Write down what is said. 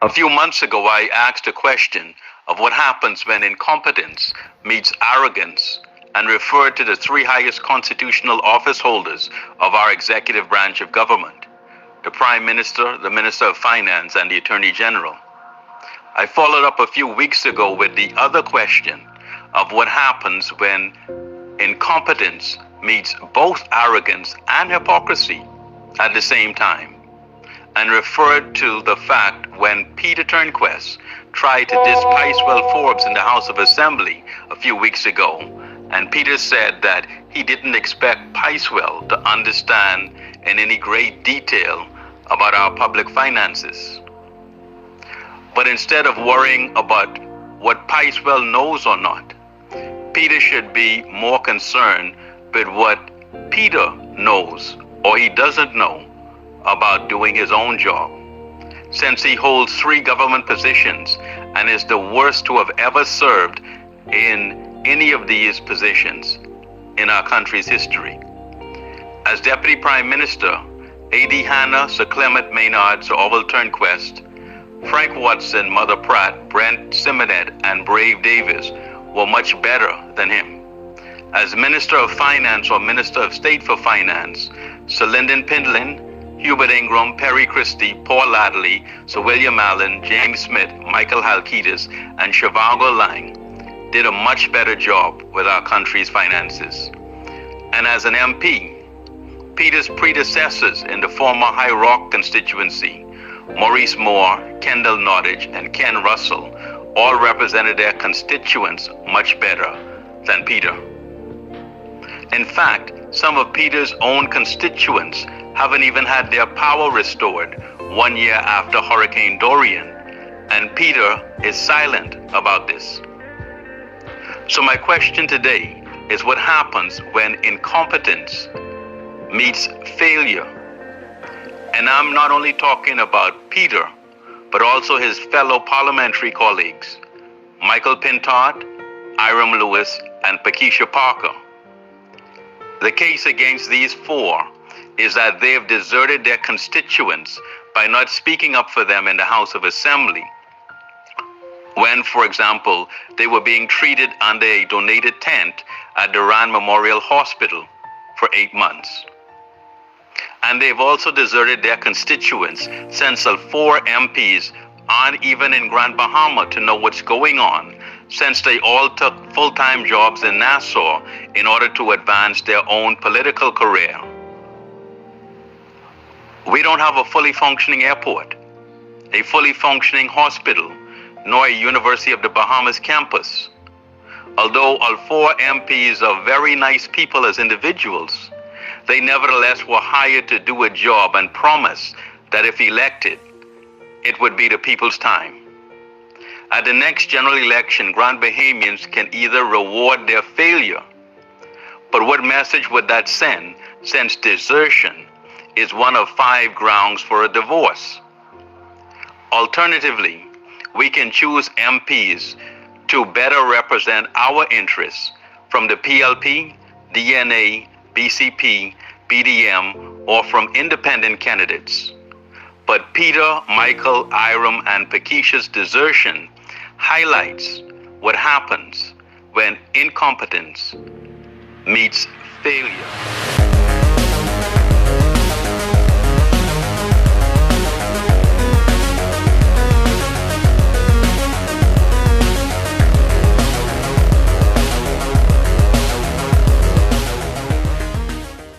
A few months ago, I asked a question of what happens when incompetence meets arrogance and referred to the three highest constitutional office holders of our executive branch of government: the Prime Minister, the Minister of Finance, and the Attorney General. I followed up a few weeks ago with the other question of what happens when incompetence meets both arrogance and hypocrisy at the same time, and referred to the fact when Peter Turnquest tried to diss Picewell Forbes in the House of Assembly a few weeks ago, and Peter said that he didn't expect Picewell to understand in any great detail about our public finances. But instead of worrying about what Picewell knows or not, Peter should be more concerned with what Peter knows or he doesn't know about doing his own job, since he holds 3 government positions and is the worst to have ever served in any of these positions in our country's history. As Deputy Prime Minister, A.D. Hanna, Sir Clement Maynard, Sir Orville Turnquest, Frank Watson, Mother Pratt, Brent Simonet, and Brave Davis were much better than him. As Minister of Finance or Minister of State for Finance, Sir Lyndon Pindlin, Hubert Ingram, Perry Christie, Paul Ladley, Sir William Allen, James Smith, Michael Halkitis, and Shivago Lang did a much better job with our country's finances. And as an MP, Peter's predecessors in the former High Rock constituency, Maurice Moore, Kendall Nottage, and Ken Russell, all represented their constituents much better than Peter. In fact, some of Peter's own constituents haven't even had their power restored 1 year after Hurricane Dorian, and Peter is silent about this. So my question today is what happens when incompetence meets failure? And I'm not only talking about Peter, but also his fellow parliamentary colleagues, Michael Pintard, Iram Lewis, and Pakeisha Parker. The case against these 4 is that they've deserted their constituents by not speaking up for them in the House of Assembly when, for example, they were being treated under a donated tent at the Rand Memorial Hospital for 8 months. And they've also deserted their constituents since the 4 MPs aren't even in Grand Bahama to know what's going on, since they all took full-time jobs in Nassau in order to advance their own political career. We don't have a fully functioning airport, a fully functioning hospital, nor a University of the Bahamas campus. Although all 4 MPs are very nice people as individuals, they nevertheless were hired to do a job and promised that if elected, it would be the people's time. At the next general election, Grand Bahamians can either reward their failure, but what message would that send, since desertion is one of 5 grounds for a divorce? Alternatively, we can choose MPs to better represent our interests from the PLP, DNA, BCP, BDM, or from independent candidates. But Peter, Michael, Iram, and Pakeisha's desertion highlights what happens when incompetence meets failure.